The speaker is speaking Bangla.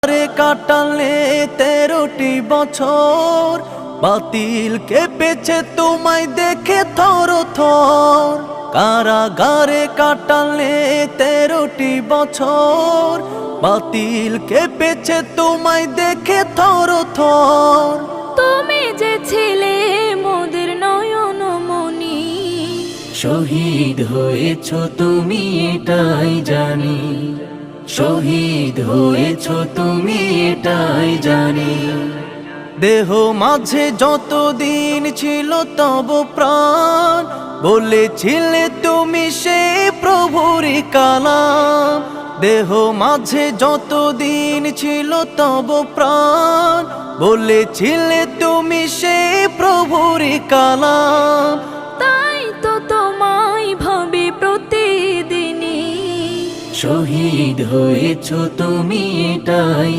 আরে কাটালে 13টি বছর, বাতিল কেঁপেছে তোমায় দেখে থর থর। কারাগারে কাটালে 13টি বছর, বাতিল কেঁপেছে তোমায় দেখে থর থর। তুমি যে ছিলে মোদের নয়ন মনি, শহীদ হয়েছ তুমি এটাই জানি, শহীদ হয়েছ তুমি এটাই জানি। দেহ মাঝে যতদিন ছিল তব প্রাণ, বলেছিলে তুমি সে প্রভুরই কালাম। দেহ মাঝে যতদিন ছিল তব প্রাণ, বলেছিলে তুমি সে প্রভুরই কালাম। তাই তো তোমায় ভাবি প্রতিদিনই, শহীদ হয়েছ তুমি এটাই